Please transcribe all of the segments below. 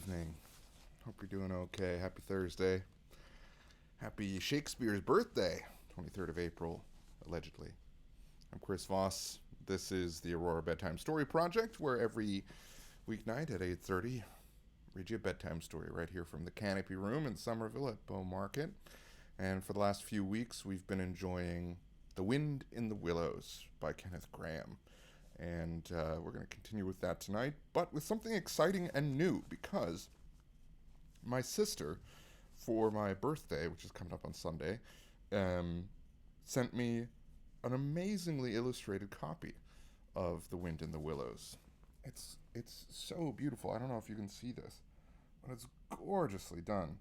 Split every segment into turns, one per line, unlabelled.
evening. Hope you're doing okay. Happy Thursday. Happy Shakespeare's birthday, 23rd of April, allegedly. I'm Chris Voss. This is the Aurora Bedtime Story Project, where every weeknight at 8:30, read you a bedtime story right here from the Canopy Room in Somerville at Bow Market. And for the last few weeks, we've been enjoying The Wind in the Willows by Kenneth Graham. And we're going to continue with that tonight, but with something exciting and new, because my sister, for my birthday, which is coming up on Sunday, sent me an amazingly illustrated copy of The Wind in the Willows. It's so beautiful. I don't know if you can see this, but it's gorgeously done.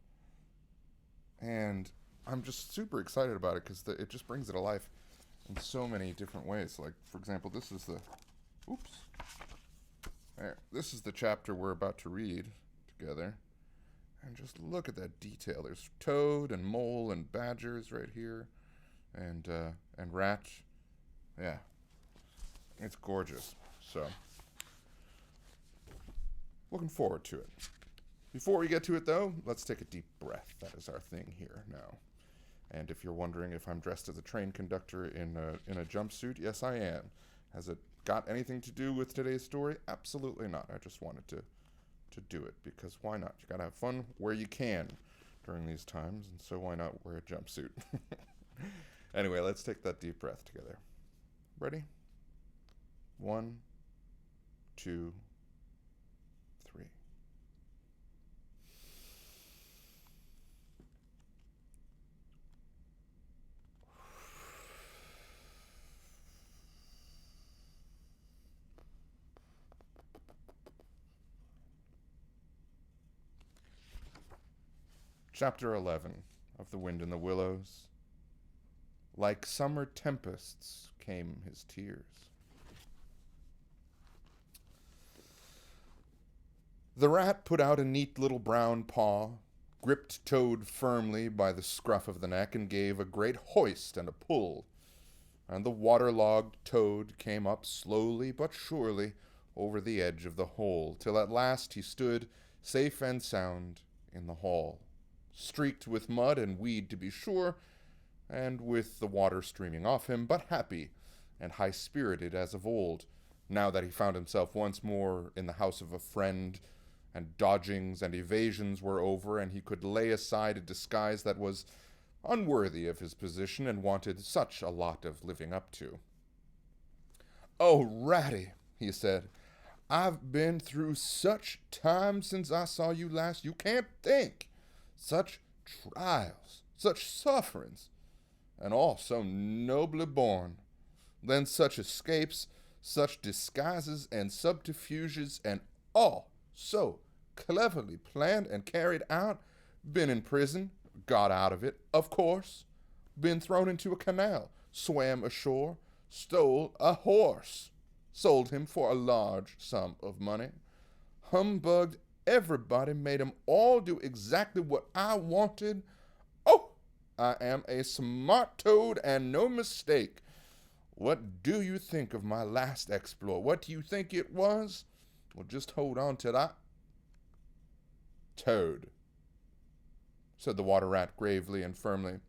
And I'm just super excited about it because it just brings it to life in so many different ways. Like, for example, this is the... Oops. There. This is the chapter we're about to read together. And just look at that detail. There's toad and mole and badgers right here. And rat. Yeah. It's gorgeous. So, looking forward to it. Before we get to it, though, let's take a deep breath. That is our thing here now. And if you're wondering if I'm dressed as a train conductor in a jumpsuit, yes, I am. Has it got anything to do with today's story? Absolutely not. I just wanted to do it, because why not? You gotta have fun where you can during these times, and so why not wear a jumpsuit? Anyway, let's take that deep breath together. Ready? 1, 2, 3. Chapter 11 of The Wind in the Willows. Like summer tempests came his tears. The rat put out a neat little brown paw, gripped Toad firmly by the scruff of the neck, and gave a great hoist and a pull, and the waterlogged Toad came up slowly but surely over the edge of the hole, till at last he stood safe and sound in the hall, streaked with mud and weed to be sure, and with the water streaming off him, but happy and high-spirited as of old, now that he found himself once more in the house of a friend, and dodgings and evasions were over, and he could lay aside a disguise that was unworthy of his position and wanted such a lot of living up to. "Oh, Ratty," he said, "I've been through such times since I saw you last, you can't think. Such trials, such sufferings, and all so nobly borne. Then such escapes, such disguises and subterfuges, and all so cleverly planned and carried out. Been in prison, got out of it, of course. Been thrown into a canal, swam ashore, stole a horse, sold him for a large sum of money, humbugged everybody, made 'em all do exactly what I wanted. Oh, I am a smart toad and no mistake. What do you think of my last exploit? What do you think it was? Well, just hold on till I..." "Toad," said the water rat gravely and firmly,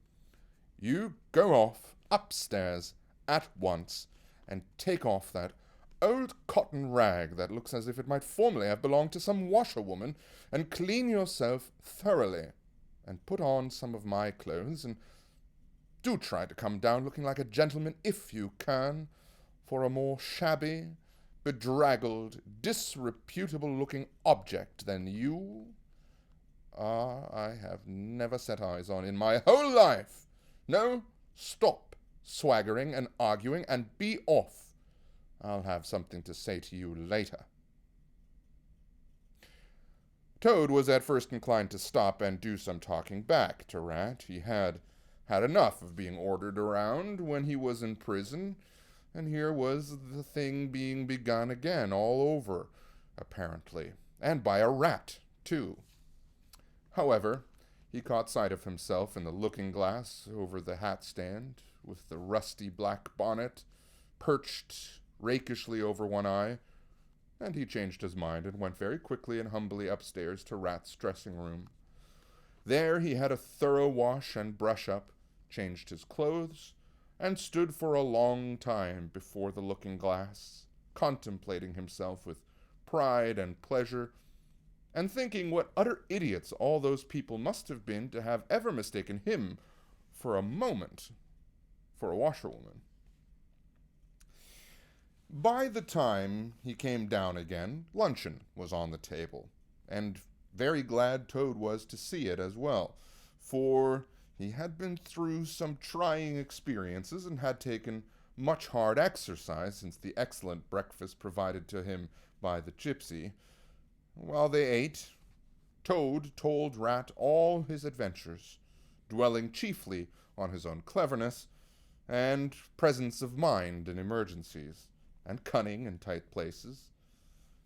"you go off upstairs at once and take off that old cotton rag that looks as if it might formerly have belonged to some washerwoman, and clean yourself thoroughly, and put on some of my clothes, and do try to come down looking like a gentleman if you can, for a more shabby, bedraggled, disreputable-looking object than you, I have never set eyes on in my whole life. No, stop swaggering and arguing, and be off. I'll have something to say to you later." Toad was at first inclined to stop and do some talking back to Rat. He had had enough of being ordered around when he was in prison, and here was the thing being begun again all over, apparently, and by a rat, too. However, he caught sight of himself in the looking-glass over the hat-stand, with the rusty black bonnet perched rakishly over one eye, and he changed his mind and went very quickly and humbly upstairs to Rat's dressing room. There he had a thorough wash and brush up, changed his clothes, and stood for a long time before the looking-glass, contemplating himself with pride and pleasure, and thinking what utter idiots all those people must have been to have ever mistaken him for a moment for a washerwoman. By the time he came down again, luncheon was on the table, and very glad Toad was to see it as well, for he had been through some trying experiences and had taken much hard exercise since the excellent breakfast provided to him by the gypsy. While they ate, Toad told Rat all his adventures, dwelling chiefly on his own cleverness and presence of mind in emergencies, and cunning in tight places,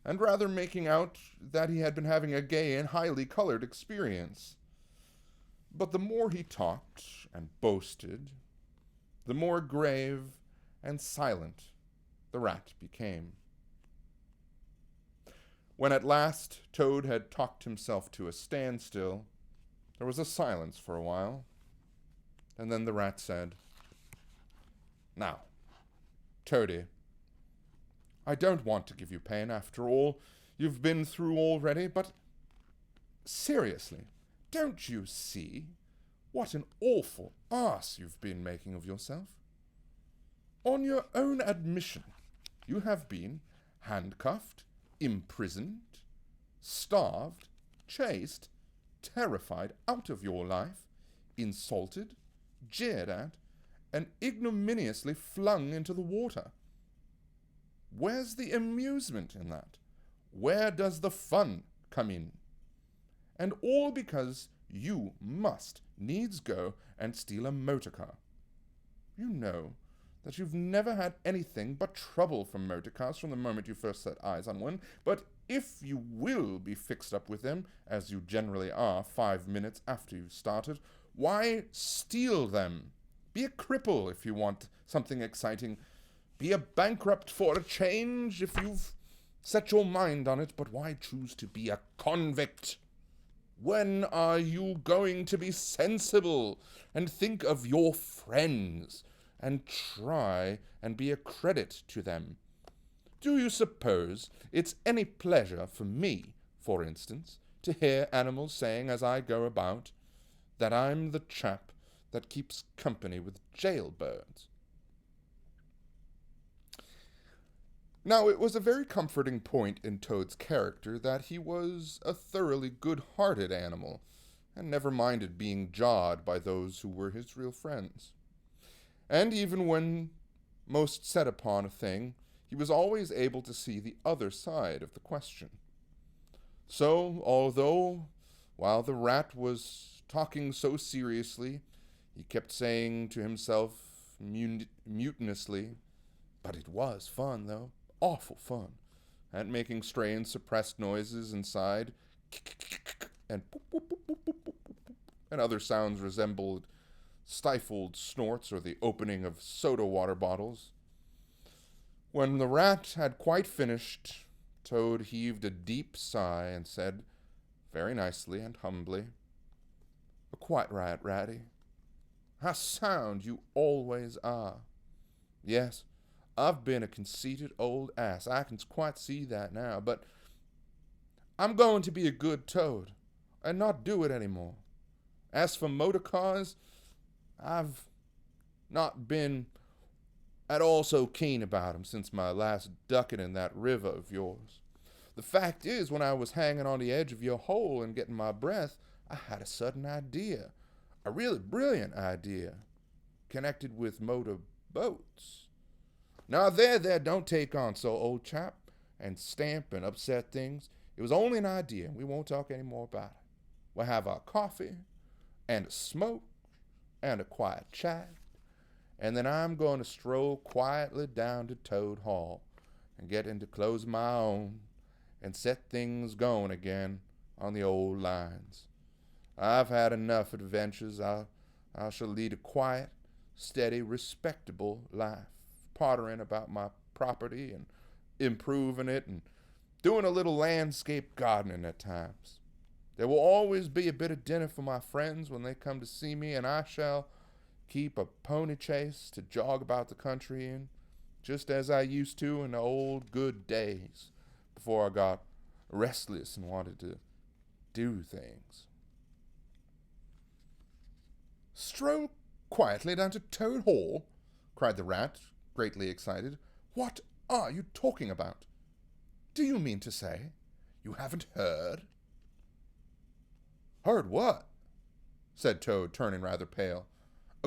and rather making out that he had been having a gay and highly colored experience. But the more he talked and boasted, the more grave and silent the Rat became. When at last Toad had talked himself to a standstill, there was a silence for a while, and then the Rat said, "Now, Toady, I don't want to give you pain after all you've been through already, but seriously, don't you see what an awful ass you've been making of yourself? On your own admission, you have been handcuffed, imprisoned, starved, chased, terrified out of your life, insulted, jeered at, and ignominiously flung into the water. Where's the amusement in that? Where does the fun come in? And all because you must needs go and steal a motor car. You know that you've never had anything but trouble from motor cars from the moment you first set eyes on one, but if you will be fixed up with them, as you generally are 5 minutes after you've started, why steal them? Be a cripple if you want something exciting. Be a bankrupt for a change if you've set your mind on it, but why choose to be a convict? When are you going to be sensible and think of your friends and try and be a credit to them? Do you suppose it's any pleasure for me, for instance, to hear animals saying as I go about that I'm the chap that keeps company with jailbirds? Now, it was a very comforting point in Toad's character that he was a thoroughly good-hearted animal, and never minded being jawed by those who were his real friends. And even when most set upon a thing, he was always able to see the other side of the question. So, although, while the Rat was talking so seriously, he kept saying to himself mutinously, "But it was fun, though. Awful fun," and making strange suppressed noises inside, and boop, boop, boop, boop, boop, boop, boop, and other sounds resembled stifled snorts or the opening of soda water bottles. When the Rat had quite finished, Toad heaved a deep sigh and said, very nicely and humbly, "Quite right, Ratty. How sound you always are. Yes, I've been a conceited old ass. I can quite see that now, but I'm going to be a good Toad and not do it anymore. As for motor cars, I've not been at all so keen about 'em since my last ducking in that river of yours. The fact is, when I was hanging on the edge of your hole and getting my breath, I had a sudden idea, a really brilliant idea, connected with motor boats. Now, there, don't take on so, old chap, and stamp and upset things. It was only an idea, and we won't talk any more about it. We'll have our coffee, and a smoke, and a quiet chat, and then I'm going to stroll quietly down to Toad Hall and get into clothes of my own and set things going again on the old lines. I've had enough adventures. I shall lead a quiet, steady, respectable life, pottering about my property and improving it and doing a little landscape gardening at times. There will always be a bit of dinner for my friends when they come to see me, and I shall keep a pony chase to jog about the country in, just as I used to in the old good days, before I got restless and wanted to do things. Stroll quietly down to Toad Hall, cried the rat, greatly excited. What are you talking about? Do you mean to say you haven't heard? Heard what? Said Toad, turning rather pale.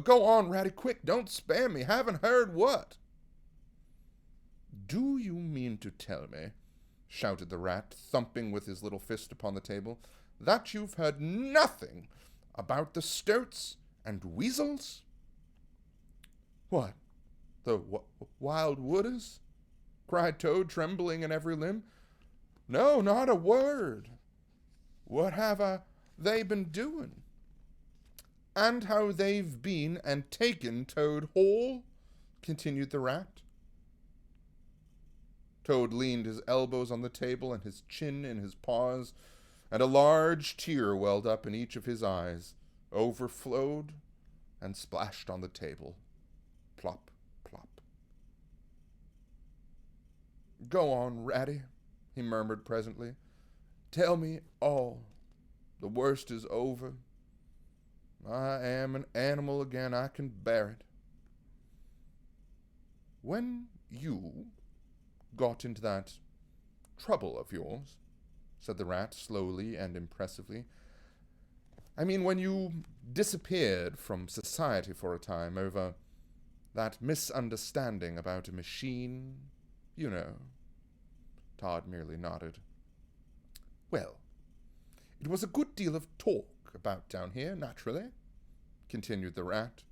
Go on, Ratty, quick, don't spare me. Haven't heard what? Do you mean to tell me, shouted the rat, thumping with his little fist upon the table, that you've heard nothing about the stoats and weasels? What, the wild wooders? Cried Toad, trembling in every limb. No, not a word. What have they been doing? And how they've been and taken Toad Hall? Continued the rat. Toad leaned his elbows on the table and his chin in his paws, and a large tear welled up in each of his eyes, overflowed, and splashed on the table. Plop, plop. Go on, Ratty, he murmured presently. Tell me all. The worst is over. I am an animal again. I can bear it. When you got into that trouble of yours, said the rat slowly and impressively, I mean when you disappeared from society for a time over that misunderstanding about a machine, you know. Todd merely nodded. Well, it was a good deal of talk about down here, naturally, continued the rat.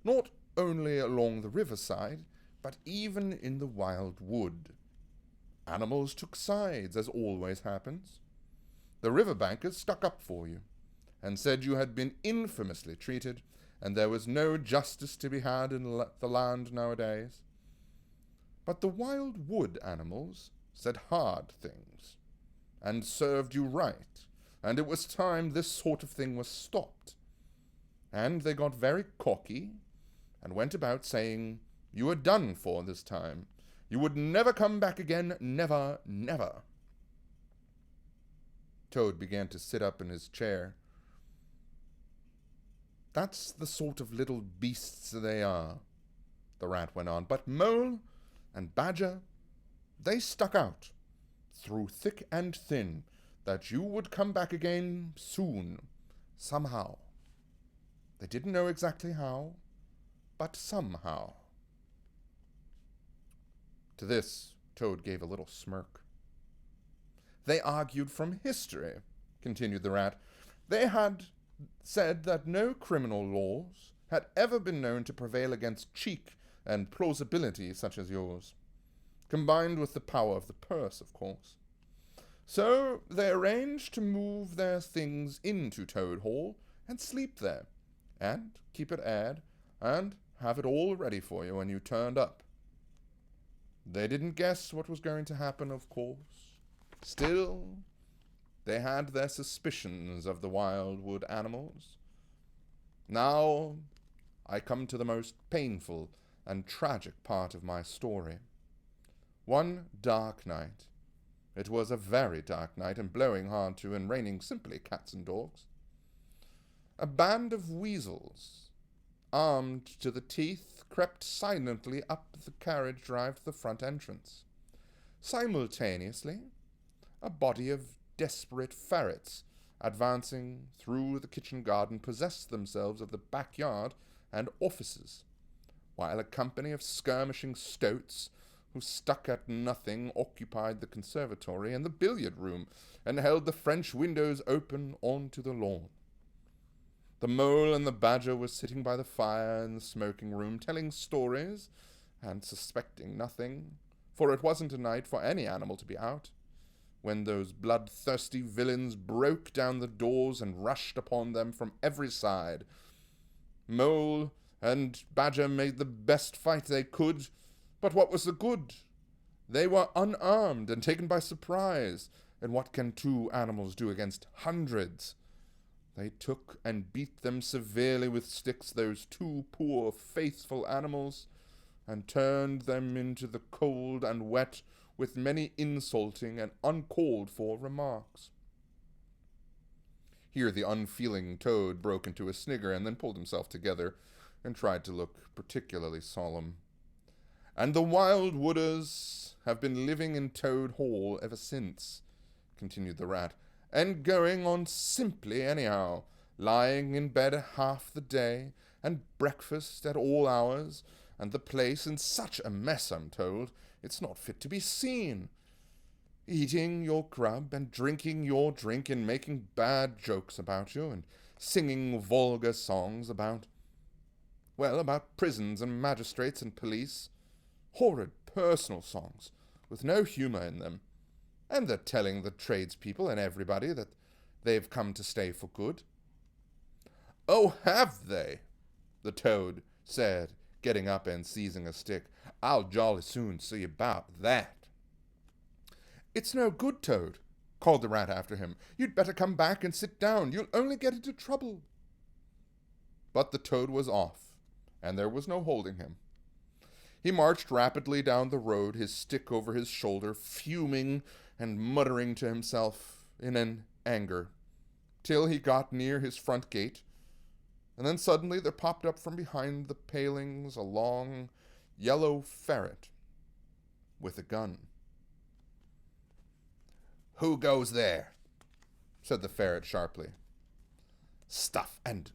Not only along the riverside, but even in the wild wood. Animals took sides, as always happens. The riverbankers stuck up for you, and said you had been infamously treated, and there was no justice to be had in the land nowadays. But the wild wood animals said hard things, and served you right, and it was time this sort of thing was stopped. And they got very cocky, and went about saying you were done for this time. You would never come back again, never, never. Toad began to sit up in his chair. That's the sort of little beasts they are, the rat went on. But Mole and Badger, they stuck out, through thick and thin, that you would come back again soon, somehow. They didn't know exactly how, but somehow. To this, Toad gave a little smirk. They argued from history, continued the rat. They had said that no criminal laws had ever been known to prevail against cheek and plausibility such as yours, combined with the power of the purse, of course. So they arranged to move their things into Toad Hall and sleep there, and keep it aired, and have it all ready for you when you turned up. They didn't guess what was going to happen, of course. Still, they had their suspicions of the wildwood animals. Now, I come to the most painful and tragic part of my story. One dark night, it was a very dark night, and blowing hard too, and raining simply cats and dogs, a band of weasels, armed to the teeth, crept silently up the carriage drive to the front entrance. Simultaneously, a body of desperate ferrets, advancing through the kitchen garden, possessed themselves of the backyard and offices, while a company of skirmishing stoats, who stuck at nothing, occupied the conservatory and the billiard room, and held the French windows open onto the lawn. The Mole and the Badger were sitting by the fire in the smoking room, telling stories, and suspecting nothing, for it wasn't a night for any animal to be out, when those bloodthirsty villains broke down the doors and rushed upon them from every side. Mole and Badger made the best fight they could, but what was the good? They were unarmed and taken by surprise, and what can 2 animals do against hundreds? They took and beat them severely with sticks, those 2 poor, faithful animals, and turned them into the cold and wet with many insulting and uncalled for remarks. Here the unfeeling Toad broke into a snigger and then pulled himself together and tried to look particularly solemn. And the wild wooders have been living in Toad Hall ever since, continued the Rat, and going on simply anyhow, lying in bed half the day, and breakfast at all hours, and the place in such a mess, I'm told, it's not fit to be seen. Eating your grub, and drinking your drink, and making bad jokes about you, and singing vulgar songs about prisons and magistrates and police. Horrid personal songs, with no humour in them. And they're telling the tradespeople and everybody that they've come to stay for good. Oh, have they? The Toad said, getting up and seizing a stick. I'll jolly soon see about that. It's no good, Toad, called the Rat after him. You'd better come back and sit down. You'll only get into trouble. But the Toad was off, and there was no holding him. He marched rapidly down the road, his stick over his shoulder, fuming and muttering to himself in an anger, till he got near his front gate, and then suddenly there popped up from behind the palings a long, yellow ferret with a gun. Who goes there? Said the ferret sharply. Stuff and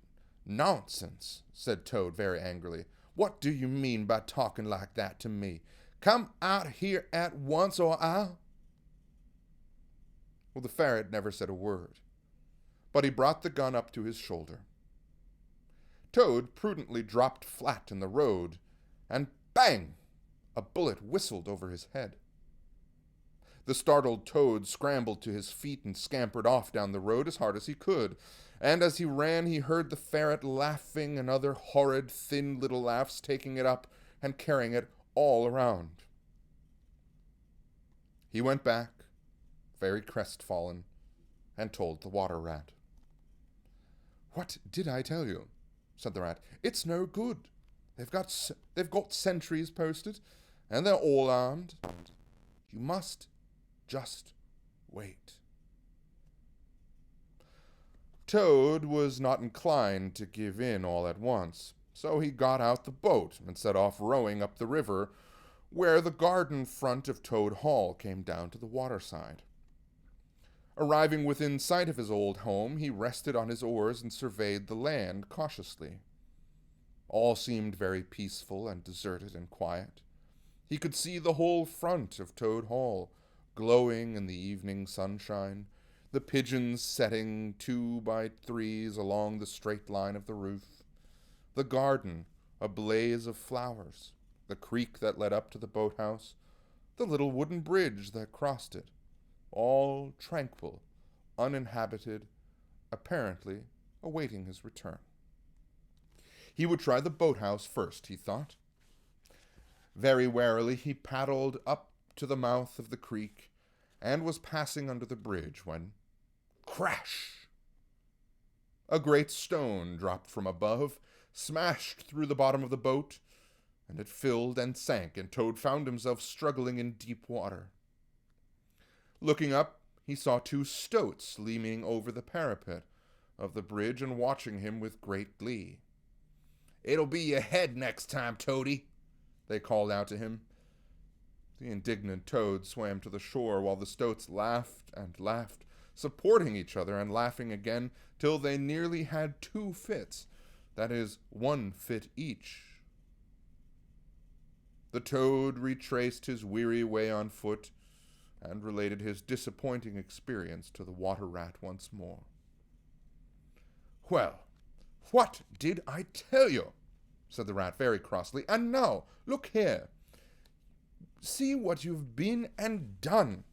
nonsense, said Toad very angrily. What do you mean by talking like that to me? Come out here at once, or I'll... Well, the ferret never said a word, but he brought the gun up to his shoulder. Toad prudently dropped flat in the road, and bang! A bullet whistled over his head. The startled Toad scrambled to his feet and scampered off down the road as hard as he could, and as he ran he heard the ferret laughing and other horrid, thin little laughs, taking it up and carrying it all around. He went back, very crestfallen, and told the Water Rat. What did I tell you? Said the Rat. It's no good. They've got sentries posted, and they're all armed. You must just wait. Toad was not inclined to give in all at once, so he got out the boat and set off rowing up the river, where the garden front of Toad Hall came down to the waterside. Arriving within sight of his old home, he rested on his oars and surveyed the land cautiously. All seemed very peaceful and deserted and quiet. He could see the whole front of Toad Hall, glowing in the evening sunshine, the pigeons setting 2 by 3s along the straight line of the roof, the garden a blaze of flowers, the creek that led up to the boathouse, the little wooden bridge that crossed it, all tranquil, uninhabited, apparently awaiting his return. He would try the boathouse first, he thought. Very warily he paddled up to the mouth of the creek and was passing under the bridge when, crash! A great stone dropped from above, smashed through the bottom of the boat, and it filled and sank, and Toad found himself struggling in deep water. Looking up, he saw 2 stoats leaning over the parapet of the bridge and watching him with great glee. It'll be your head next time, Toady, they called out to him. The indignant Toad swam to the shore while the stoats laughed and laughed, supporting each other and laughing again till they nearly had 2 fits, that is, 1 fit each. The Toad retraced his weary way on foot and related his disappointing experience to the Water Rat once more. Well, what did I tell you? Said the Rat very crossly. And now, look here. See what you've been and done.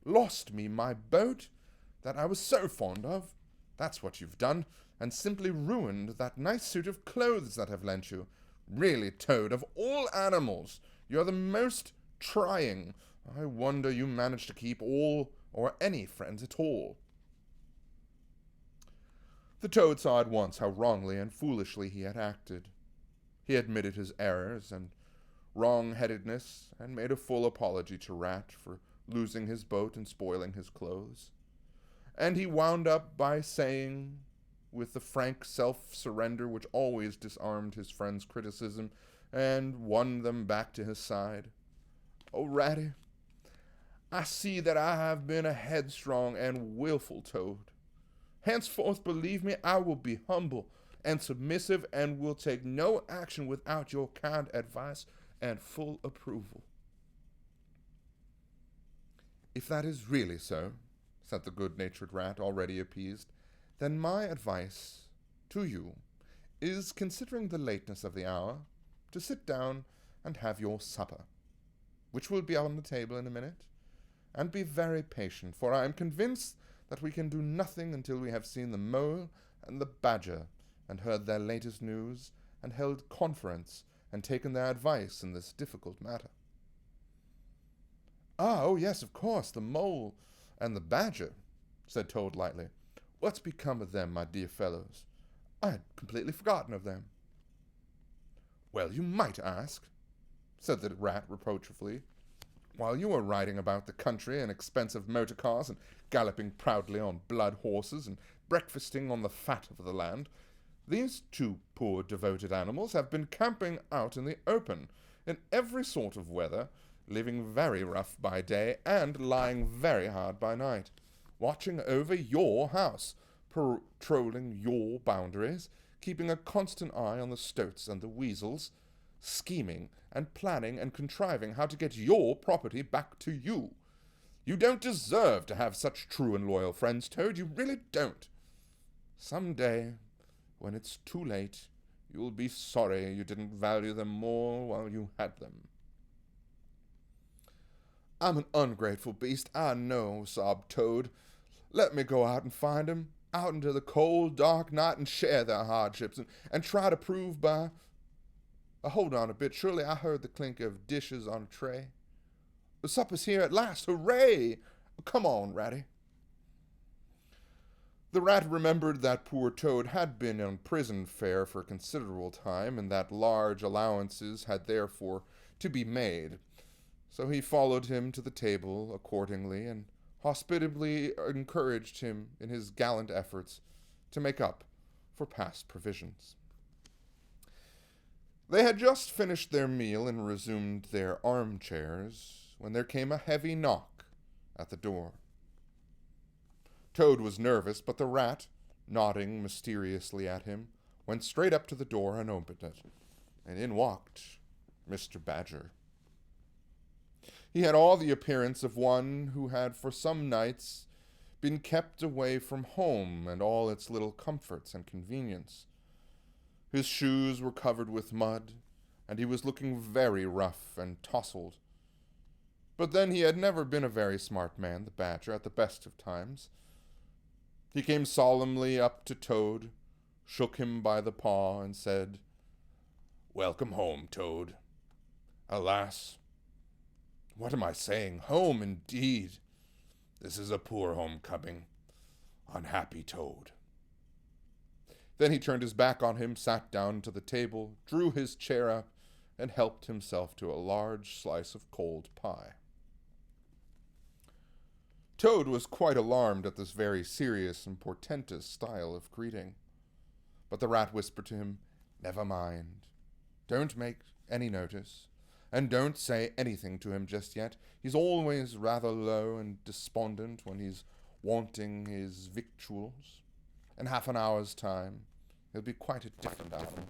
Lost me my boat that I was so fond of. That's what you've done, and simply ruined that nice suit of clothes that I've lent you. Really, Toad, of all animals, you're the most trying I wonder you managed to keep all or any friends at all. The Toad saw at once how wrongly and foolishly he had acted. He admitted his errors and wrong-headedness, and made a full apology to Rat for losing his boat and spoiling his clothes. And he wound up by saying, with the frank self-surrender which always disarmed his friends' criticism and won them back to his side, "Oh, Ratty, I see that I have been a headstrong and wilful Toad. Henceforth, believe me, I will be humble and submissive, and will take no action without your kind advice and full approval." "If that is really so," said the good-natured Rat, already appeased, "then my advice to you is, considering the lateness of the hour, to sit down and have your supper, which will be on the table in a minute, and be very patient, for I am convinced that we can do nothing until we have seen the Mole and the Badger, and heard their latest news, and held conference, and taken their advice in this difficult matter." "Ah, oh yes, of course, the Mole and the Badger," said Toad lightly. "What's become of them, my dear fellows? I had completely forgotten of them." "Well, you might ask," said the Rat reproachfully. "While you were riding about the country in expensive motor cars, and galloping proudly on blood horses, and breakfasting on the fat of the land, these two poor devoted animals have been camping out in the open, in every sort of weather, living very rough by day, and lying very hard by night, watching over your house, patrolling your boundaries, keeping a constant eye on the stoats and the weasels, scheming and planning and contriving how to get your property back to you. You don't deserve to have such true and loyal friends, Toad, you really don't. Some day, when it's too late, you'll be sorry you didn't value them more while you had them." "I'm an ungrateful beast, I know," sobbed Toad. "Let me go out and find 'em, out into the cold, dark night, and share their hardships, and try to prove by... hold on a bit, surely I heard the clink of dishes on a tray. The supper's here at last, hooray! Come on, Ratty." The Rat remembered that poor Toad had been on prison fare for a considerable time, and that large allowances had therefore to be made. So he followed him to the table accordingly, and hospitably encouraged him in his gallant efforts to make up for past provisions. They had just finished their meal and resumed their armchairs, when there came a heavy knock at the door. Toad was nervous, but the Rat, nodding mysteriously at him, went straight up to the door and opened it, and in walked Mr. Badger. He had all the appearance of one who had for some nights been kept away from home and all its little comforts and convenience. His shoes were covered with mud, and he was looking very rough and tousled. But then he had never been a very smart man, the Badger, at the best of times. He came solemnly up to Toad, shook him by the paw, and said, "Welcome home, Toad. Alas, what am I saying? Home, indeed. This is a poor homecoming. Unhappy Toad." Then he turned his back on him, sat down to the table, drew his chair up, and helped himself to a large slice of cold pie. Toad was quite alarmed at this very serious and portentous style of greeting. But the Rat whispered to him, "Never mind. Don't make any notice, and don't say anything to him just yet. He's always rather low and despondent when he's wanting his victuals. In half an hour's time, he'll be quite a different animal."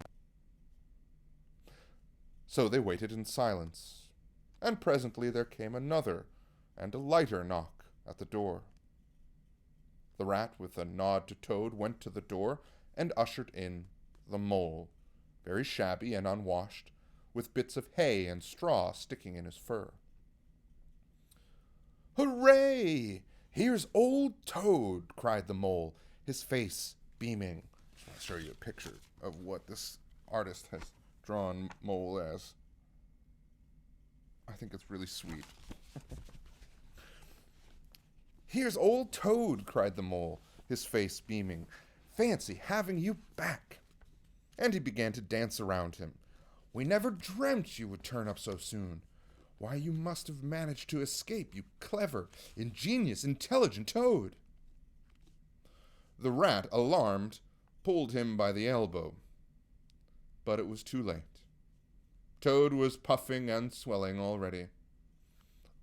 So they waited in silence, and presently there came another and a lighter knock at the door. The Rat, with a nod to Toad, went to the door and ushered in the Mole, very shabby and unwashed, with bits of hay and straw sticking in his fur. "Hooray! Here's old Toad!" cried the Mole, his face beaming. I'll show you a picture of what this artist has drawn Mole as. I think it's really sweet. "Here's old Toad," cried the Mole, his face beaming. "Fancy having you back." And he began to dance around him. "We never dreamt you would turn up so soon. Why, you must have managed to escape, you clever, ingenious, intelligent Toad." The Rat, alarmed, pulled him by the elbow. But it was too late. Toad was puffing and swelling already.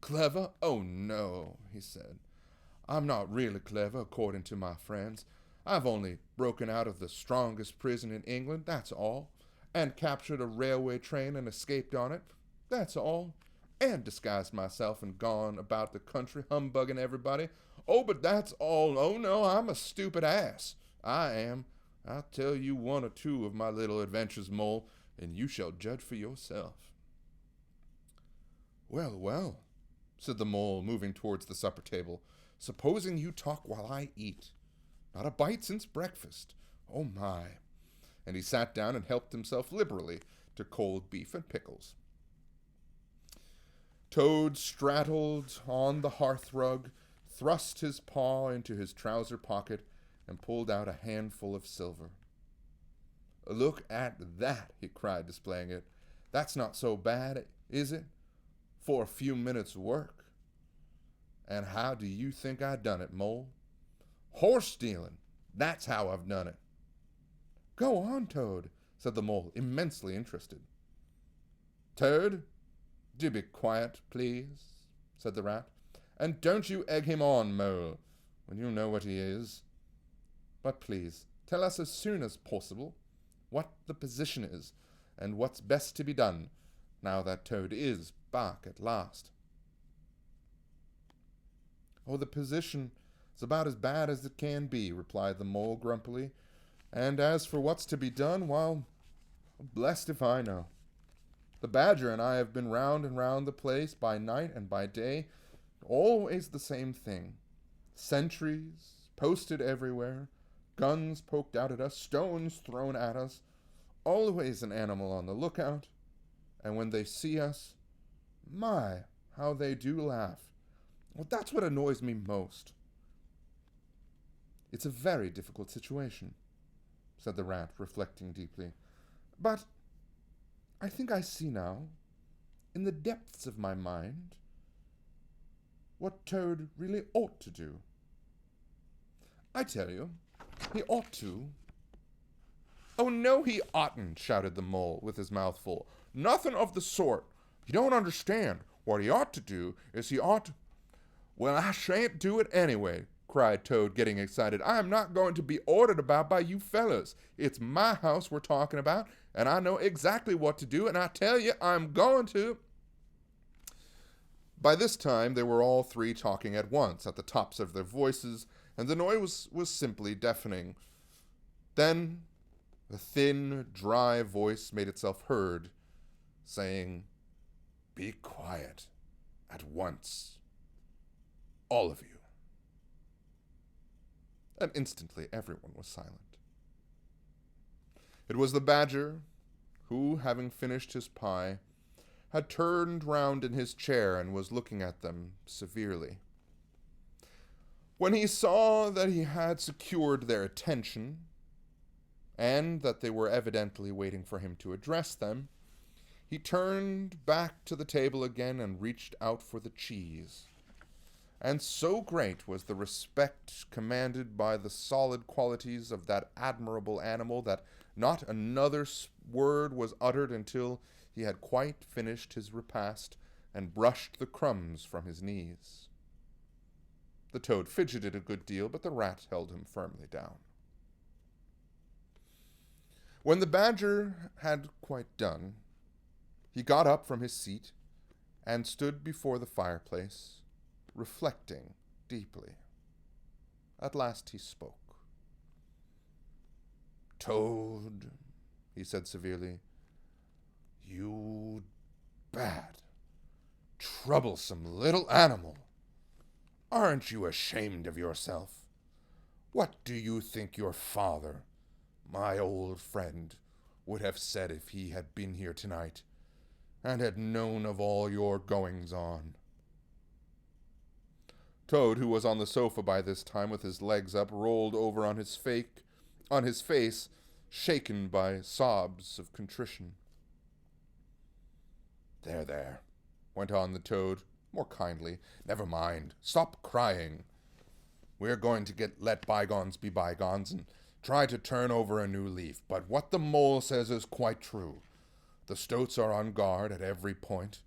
"Clever? Oh, no," he said. "I'm not really clever, according to my friends. I've only broken out of the strongest prison in England, that's all, and captured a railway train and escaped on it, that's all, and disguised myself and gone about the country humbugging everybody. Oh, but that's all. Oh, no, I'm a stupid ass. I am. I'll tell you one or two of my little adventures, Mole, and you shall judge for yourself." "Well, well," said the Mole, moving towards the supper table, "supposing you talk while I eat. Not a bite since breakfast. Oh, my." And he sat down and helped himself liberally to cold beef and pickles. Toad straddled on the hearthrug, thrust his paw into his trouser pocket, and pulled out a handful of silver. "Look at that," he cried, displaying it. "That's not so bad, is it, for a few minutes' work? And how do you think I done it, Mole? Horse stealing. That's how I've done it." "Go on, Toad," said the Mole, immensely interested. "Toad, do be quiet, please," said the Rat. "And don't you egg him on, Mole, when you know what he is. But please, tell us as soon as possible what the position is, and what's best to be done, now that Toad is back at last." "Oh, the position is about as bad as it can be," replied the Mole grumpily. "And as for what's to be done, well, blessed if I know. The Badger and I have been round and round the place by night and by day, always the same thing. Sentries posted everywhere, guns poked out at us, stones thrown at us, always an animal on the lookout, and when they see us, my, how they do laugh. Well, that's what annoys me most." "It's a very difficult situation," said the Rat, reflecting deeply. "But I think I see now, in the depths of my mind, what Toad really ought to do. I tell you, he ought to—" "Oh, no, he oughtn't," shouted the Mole, with his mouth full. "Nothing of the sort. You don't understand. What he ought to do is he ought—" "Well, I shan't do it anyway," cried Toad, getting excited. "I am not going to be ordered about by you fellows. It's my house we're talking about, and I know exactly what to do, and I tell you, I'm going to—" By this time, they were all three talking at once, at the tops of their voices, and the noise was simply deafening. Then the thin, dry voice made itself heard, saying, "Be quiet at once, all of you." And instantly everyone was silent. It was the Badger, who, having finished his pie, had turned round in his chair and was looking at them severely. When he saw that he had secured their attention, and that they were evidently waiting for him to address them, he turned back to the table again and reached out for the cheese. And so great was the respect commanded by the solid qualities of that admirable animal that not another word was uttered until he had quite finished his repast and brushed the crumbs from his knees. The Toad fidgeted a good deal, but the Rat held him firmly down. When the Badger had quite done, he got up from his seat and stood before the fireplace, reflecting deeply. At last he spoke. "Toad," he said severely, "you bad, troublesome little animal. Aren't you ashamed of yourself? What do you think your father, my old friend, would have said if he had been here tonight and had known of all your goings-on? Toad, who was on the sofa by this time with his legs up, rolled over on his face, shaken by sobs of contrition. There, there, went on the Toad, more kindly. Never mind. Stop crying. We're going to let bygones be bygones and try to turn over a new leaf. But what the mole says is quite true. The stoats are on guard at every point,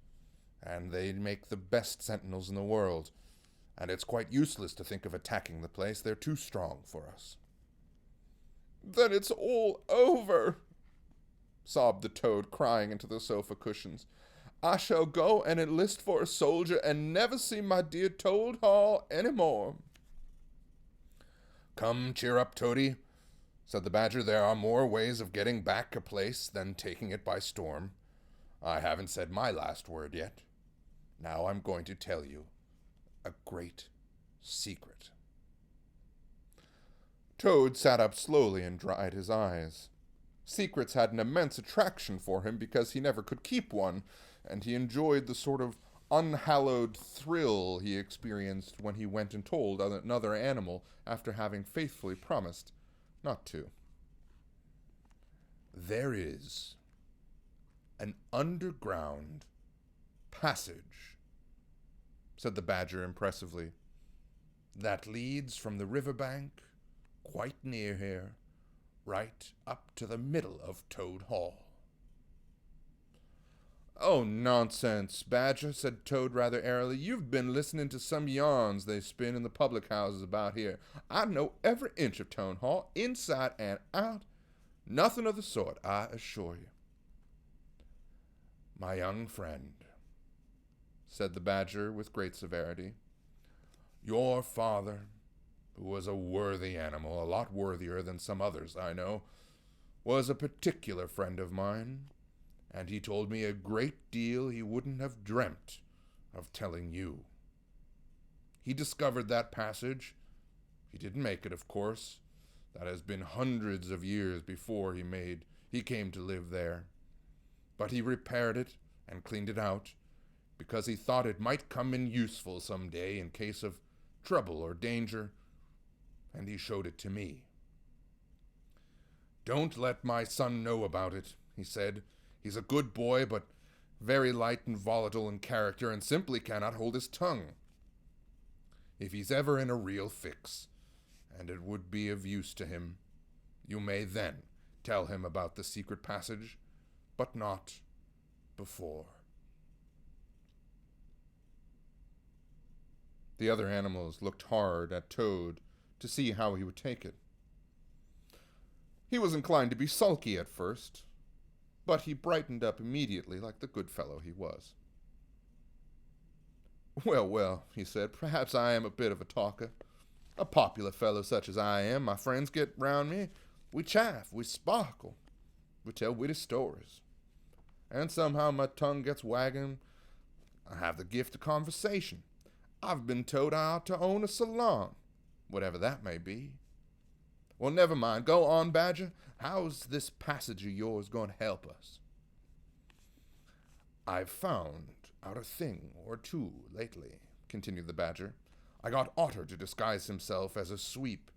and they make the best sentinels in the world. And it's quite useless to think of attacking the place. They're too strong for us. Then it's all over, sobbed the Toad, crying into the sofa cushions. I shall go and enlist for a soldier and never see my dear Toad Hall any more. Come, cheer up, Toady, said the Badger. There are more ways of getting back a place than taking it by storm. I haven't said my last word yet. Now I'm going to tell you a great secret. Toad sat up slowly and dried his eyes. Secrets had an immense attraction for him because he never could keep one, and he enjoyed the sort of unhallowed thrill he experienced when he went and told another animal after having faithfully promised not to. There is an underground passage, said the Badger impressively, that leads from the riverbank quite near here, right up to the middle of Toad Hall. Oh, nonsense, Badger, said Toad rather airily. You've been listening to some yarns they spin in the public houses about here. I know every inch of Toad Hall, inside and out. Nothing of the sort, I assure you. My young friend, said the Badger with great severity, your father, who was a worthy animal, a lot worthier than some others I know, was a particular friend of mine, and he told me a great deal he wouldn't have dreamt of telling you. He discovered that passage. He didn't make it, of course. That has been hundreds of years before he came to live there. But he repaired it and cleaned it out, because he thought it might come in useful some day in case of trouble or danger, and he showed it to me. Don't let my son know about it, he said. He's a good boy, but very light and volatile in character, and simply cannot hold his tongue. If he's ever in a real fix, and it would be of use to him, you may then tell him about the secret passage, but not before. The other animals looked hard at Toad to see how he would take it. He was inclined to be sulky at first, but he brightened up immediately like the good fellow he was. Well, well, he said, perhaps I am a bit of a talker. A popular fellow such as I am, my friends get round me. We chaff, we sparkle, we tell witty stories. And somehow my tongue gets wagging. I have the gift of conversation. I've been told I ought to own a salon, whatever that may be. Well, never mind. Go on, Badger. How's this passage of yours going to help us? I've found out a thing or two lately, continued the Badger. I got Otter to disguise himself as a sweep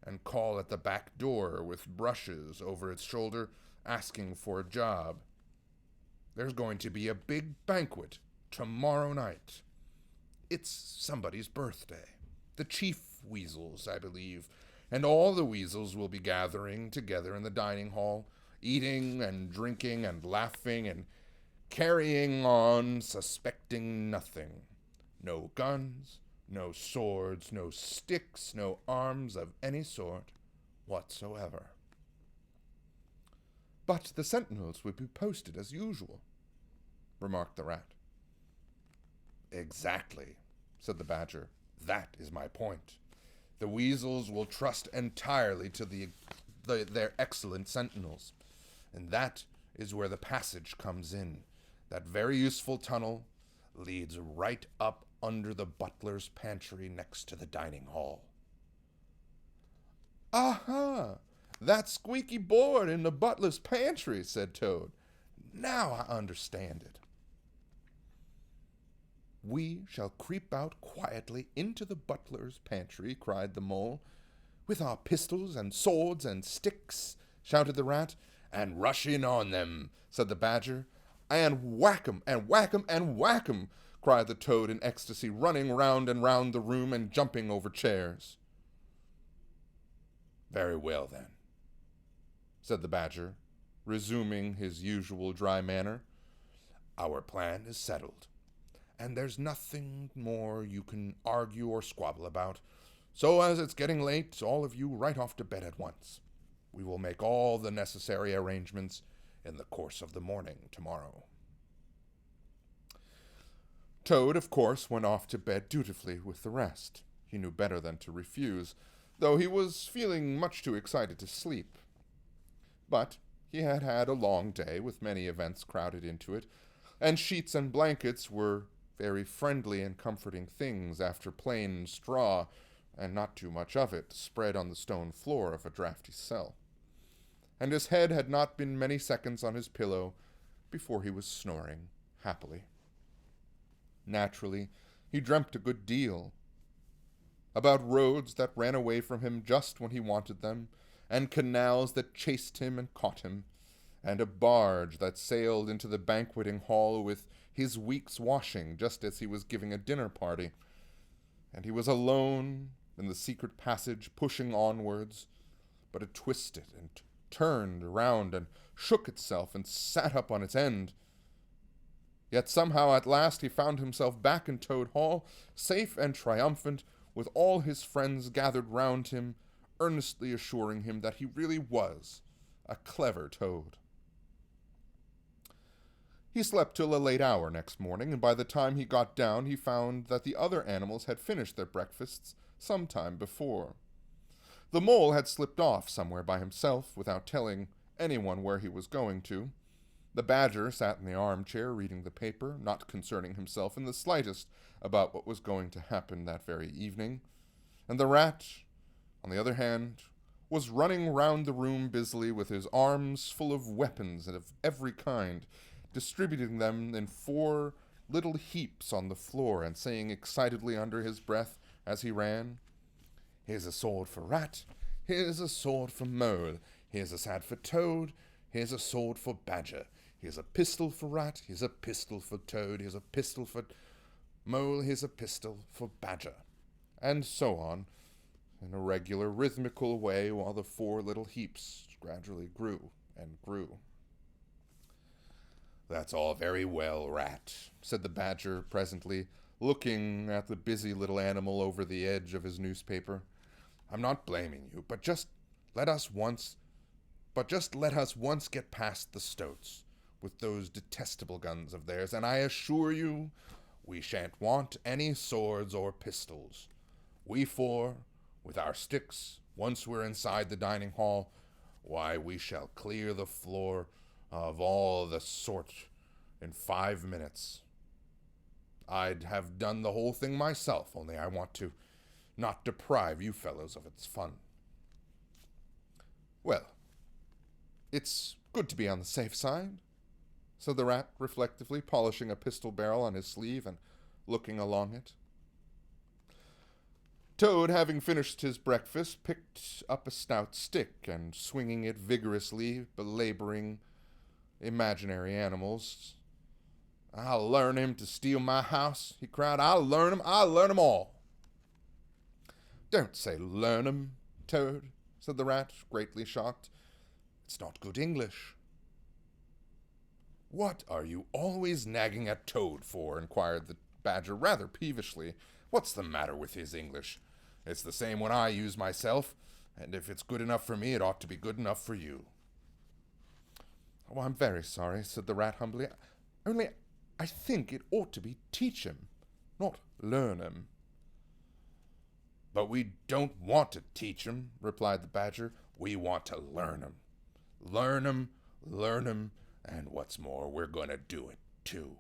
and call at the back door with brushes over its shoulder, asking for a job. There's going to be a big banquet tomorrow night. It's somebody's birthday. The Chief Weasel's, I believe, and all the weasels will be gathering together in the dining hall, eating and drinking and laughing and carrying on, suspecting nothing. No guns, no swords, no sticks, no arms of any sort whatsoever. But the sentinels would be posted as usual, remarked the Rat. Exactly, said the Badger. That is my point. The weasels will trust entirely to their excellent sentinels, and that is where the passage comes in. That very useful tunnel leads right up under the butler's pantry next to the dining hall. Aha! That squeaky board in the butler's pantry, said Toad. Now I understand it. "We shall creep out quietly into the butler's pantry," cried the Mole. "With our pistols and swords and sticks," shouted the Rat. "And rush in on them," said the Badger. "And whack 'em, and whack 'em, and whack 'em," cried the Toad in ecstasy, running round and round the room and jumping over chairs. "Very well, then," said the Badger, resuming his usual dry manner. "Our plan is settled, and there's nothing more you can argue or squabble about. So as it's getting late, all of you right off to bed at once. We will make all the necessary arrangements in the course of the morning tomorrow." Toad, of course, went off to bed dutifully with the rest. He knew better than to refuse, though he was feeling much too excited to sleep. But he had had a long day, with many events crowded into it, and sheets and blankets were very friendly and comforting things after plain straw, and not too much of it, spread on the stone floor of a draughty cell. And his head had not been many seconds on his pillow before he was snoring happily. Naturally, he dreamt a good deal about roads that ran away from him just when he wanted them, and canals that chased him and caught him, and a barge that sailed into the banqueting hall with his week's washing just as he was giving a dinner party, and he was alone in the secret passage pushing onwards, but it twisted and turned around and shook itself and sat up on its end. Yet somehow at last he found himself back in Toad Hall, safe and triumphant, with all his friends gathered round him, earnestly assuring him that he really was a clever toad. He slept till a late hour next morning, and by the time he got down he found that the other animals had finished their breakfasts some time before. The Mole had slipped off somewhere by himself, without telling anyone where he was going to. The Badger sat in the armchair reading the paper, not concerning himself in the slightest about what was going to happen that very evening. And the Rat, on the other hand, was running round the room busily with his arms full of weapons of every kind, distributing them in 4 little heaps on the floor, and saying excitedly under his breath as he ran, "Here's a sword for Rat, here's a sword for Mole, here's a sword for Toad, here's a sword for Badger, here's a pistol for Rat, here's a pistol for Toad, here's a pistol for Mole, here's a pistol for Badger," and so on, in a regular rhythmical way, while the 4 little heaps gradually grew and grew. "That's all very well, Rat," said the Badger presently, looking at the busy little animal over the edge of his newspaper. "I'm not blaming you, but just let us once get past the Stoats with those detestable guns of theirs, and I assure you we shan't want any swords or pistols. We 4, with our sticks, once we're inside the dining hall, why, we shall clear the floor of all the sort in 5 minutes. I'd have done the whole thing myself, only I want to not deprive you fellows of its fun." "Well, it's good to be on the safe side," said the Rat reflectively, polishing a pistol barrel on his sleeve and looking along it. Toad, having finished his breakfast, picked up a stout stick, and swinging it vigorously, belaboring imaginary animals. "I'll learn him to steal my house," he cried. I'll learn him all." "Don't say learn him, Toad," said the Rat, greatly shocked. "It's not good English." "What are you always nagging at Toad for?" inquired the Badger rather peevishly. "What's the matter with his English? It's the same one I use myself, and if it's good enough for me, it ought to be good enough for you." "Oh, I'm very sorry," said the Rat humbly. "Only I think it ought to be teach him, not learn him." "But we don't want to teach him," replied the Badger. "We want to learn him. Learn him, and what's more, we're going to do it, too."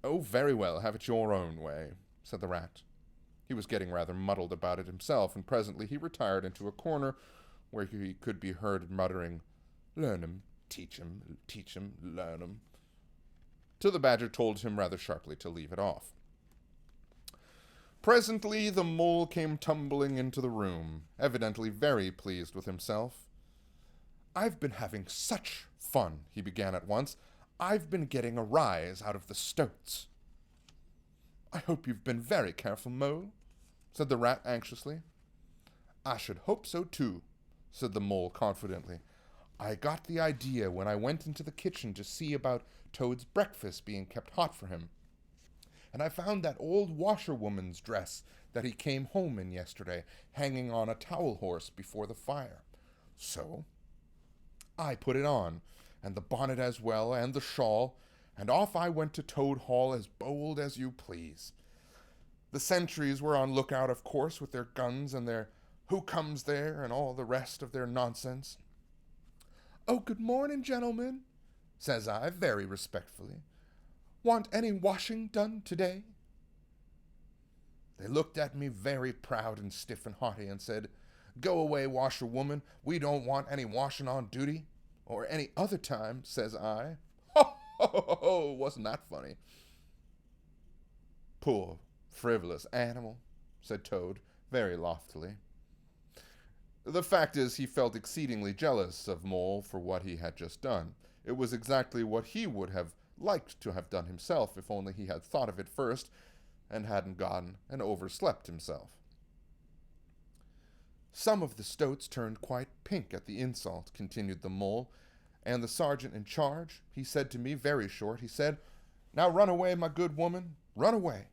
"Oh, very well, have it your own way," said the Rat. He was getting rather muddled about it himself, and presently he retired into a corner where he could be heard muttering, "Learn him, teach him, learn him." till the badger told him rather sharply to leave it off. Presently the mole came tumbling into the room, evidently very pleased with himself. "I've been having such fun," he began at once. "I've been getting a rise out of the stoats." "I hope you've been very careful, Mole," said the rat anxiously. "I should hope so too," said the mole confidently. "I got the idea when I went into the kitchen to see about Toad's breakfast being kept hot for him. And I found that old washerwoman's dress that he came home in yesterday hanging on a towel horse before the fire. So I put it on, and the bonnet as well, and the shawl, and off I went to Toad Hall as bold as you please. The sentries were on lookout, of course, with their guns and their who comes there and all the rest of their nonsense. 'Oh, good morning, gentlemen,' says I, very respectfully. 'Want any washing done today?' They looked at me very proud and stiff and haughty and said, 'Go away, washerwoman, we don't want any washing on duty, or any other time,' says I. Ho, ho, ho, ho, wasn't that funny?" "Poor, frivolous animal," said Toad, very loftily. The fact is, he felt exceedingly jealous of Mole for what he had just done. It was exactly what he would have liked to have done himself, if only he had thought of it first, and hadn't gone and overslept himself. "Some of the stoats turned quite pink at the insult," continued the mole, "and the sergeant in charge, he said to me very short, he said, 'Now run away, my good woman, run away.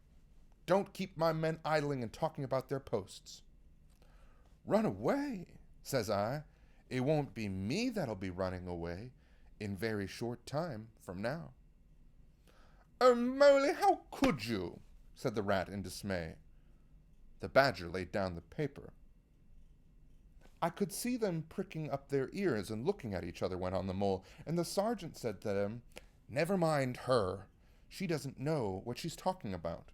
Don't keep my men idling and talking about their posts.' 'Run away,' says I. 'It won't be me that'll be running away in very short time from now.' 'Oh, Moley, how could you?' said the rat in dismay. The badger laid down the paper. "I could see them pricking up their ears and looking at each other," went on the mole, "and the sergeant said to them, 'Never mind her. She doesn't know what she's talking about.'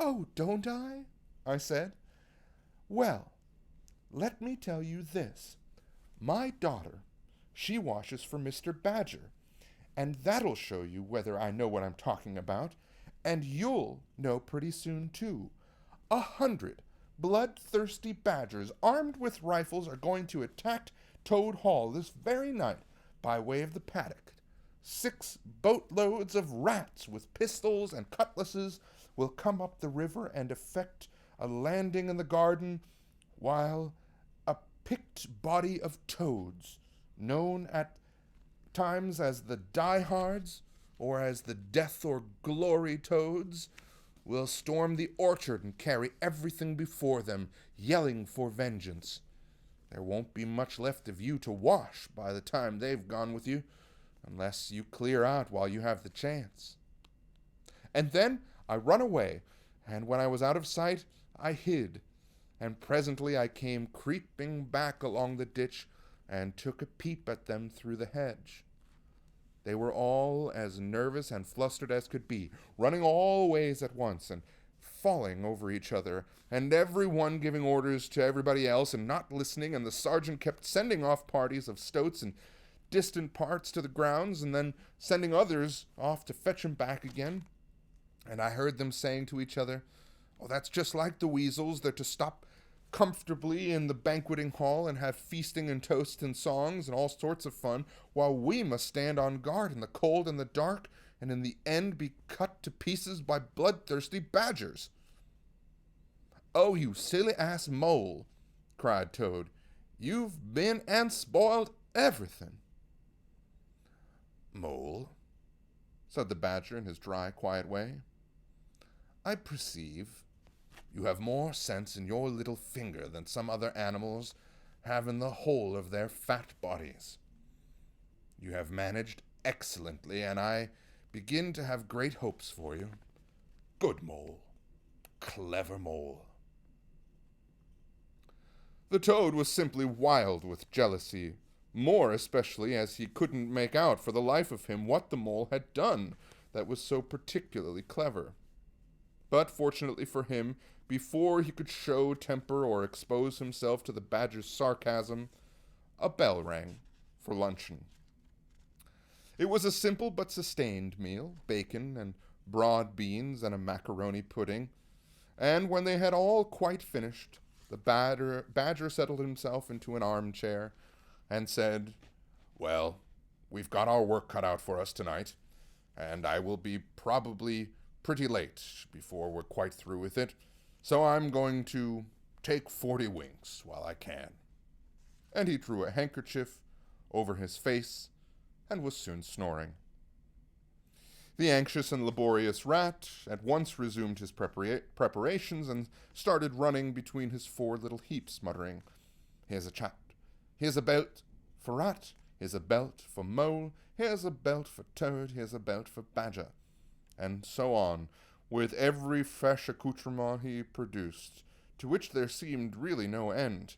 'Oh, don't I?' I said. 'Well, let me tell you this. My daughter, she washes for Mr. Badger, and that'll show you whether I know what I'm talking about, and you'll know pretty soon, too. 100 bloodthirsty badgers armed with rifles are going to attack Toad Hall this very night by way of the paddock. 6 boatloads of rats with pistols and cutlasses will come up the river and effect a landing in the garden, while a picked body of toads, known at times as the diehards or as the death or glory toads, will storm the orchard and carry everything before them, yelling for vengeance. There won't be much left of you to wash by the time they've gone with you, unless you clear out while you have the chance.' And then I run away, and when I was out of sight, I hid, and presently I came creeping back along the ditch and took a peep at them through the hedge. They were all as nervous and flustered as could be, running all ways at once and falling over each other, and every one giving orders to everybody else and not listening, and the sergeant kept sending off parties of stoats in distant parts to the grounds, and then sending others off to fetch him back again. And I heard them saying to each other, 'Oh, that's just like the weasels. They're to stop comfortably in the banqueting hall and have feasting and toasts and songs and all sorts of fun, while we must stand on guard in the cold and the dark, and in the end be cut to pieces by bloodthirsty badgers.'" "Oh, you silly ass mole," cried Toad. "You've been and spoiled everything." "Mole," said the badger in his dry, quiet way, "I perceive you have more sense in your little finger than some other animals have in the whole of their fat bodies. You have managed excellently, and I begin to have great hopes for you. Good mole. Clever mole." The toad was simply wild with jealousy, more especially as he couldn't make out for the life of him what the mole had done that was so particularly clever. But fortunately for him, before he could show temper or expose himself to the badger's sarcasm, a bell rang for luncheon. It was a simple but sustained meal, bacon and broad beans and a macaroni pudding, and when they had all quite finished, the badger settled himself into an armchair and said, "Well, we've got our work cut out for us tonight, and I will be probably pretty late before we're quite through with it, so I'm going to take 40 winks while I can." And he drew a handkerchief over his face and was soon snoring. The anxious and laborious rat at once resumed his preparations and started running between his four little heaps, muttering, "Here's a chat, here's a belt for rat, here's a belt for mole, here's a belt for toad, here's a belt for badger," and so on, with every fresh accoutrement he produced, to which there seemed really no end.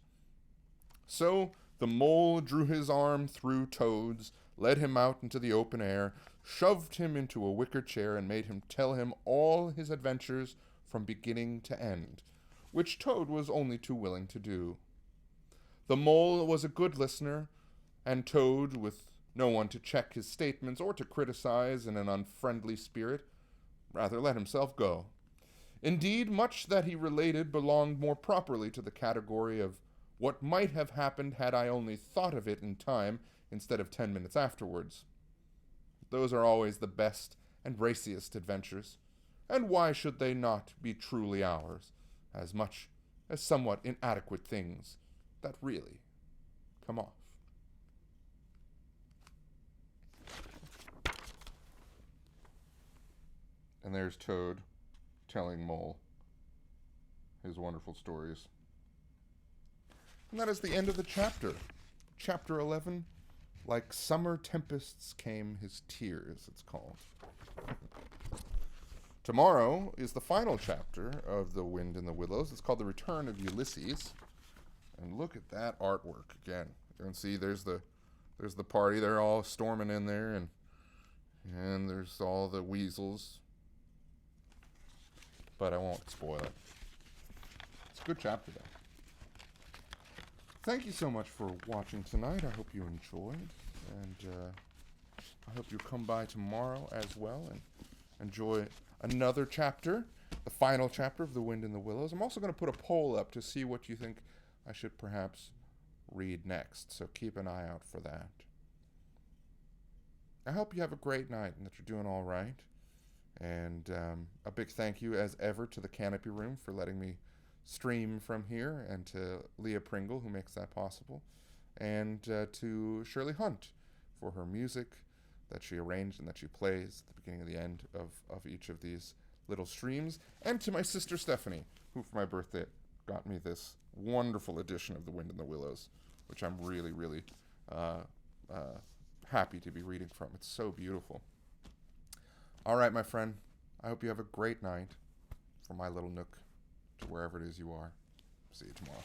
So the mole drew his arm through Toad's, led him out into the open air, shoved him into a wicker chair, and made him tell him all his adventures from beginning to end, which Toad was only too willing to do. The mole was a good listener, and Toad, with no one to check his statements or to criticize in an unfriendly spirit, rather let himself go. Indeed, much that he related belonged more properly to the category of what might have happened had I only thought of it in time instead of 10 minutes afterwards. Those are always the best and raciest adventures, and why should they not be truly ours, as much as somewhat inadequate things that really come off? And there's Toad telling Mole his wonderful stories. And that is the end of the chapter. Chapter 11, Like Summer Tempests Came His Tears, it's called. Tomorrow is the final chapter of The Wind in the Willows. It's called The Return of Ulysses. And look at that artwork again. You can see there's the party. They're all storming in there, and there's all the weasels. But I won't spoil it. It's a good chapter, though. Thank you so much for watching tonight. I hope you enjoyed, and I hope you'll come by tomorrow as well and enjoy another chapter, the final chapter of The Wind in the Willows. I'm also going to put a poll up to see what you think I should perhaps read next, so keep an eye out for that. I hope you have a great night and that you're doing all right. And a big thank you, as ever, to the Canopy Room for letting me stream from here, and to Leah Pringle, who makes that possible, and to Shirley Hunt for her music that she arranged and that she plays at the beginning and the end of each of these little streams, and to my sister Stephanie, who for my birthday got me this wonderful edition of The Wind in the Willows, which I'm really, really happy to be reading from. It's so beautiful. All right, my friend, I hope you have a great night from my little nook to wherever it is you are. See you tomorrow.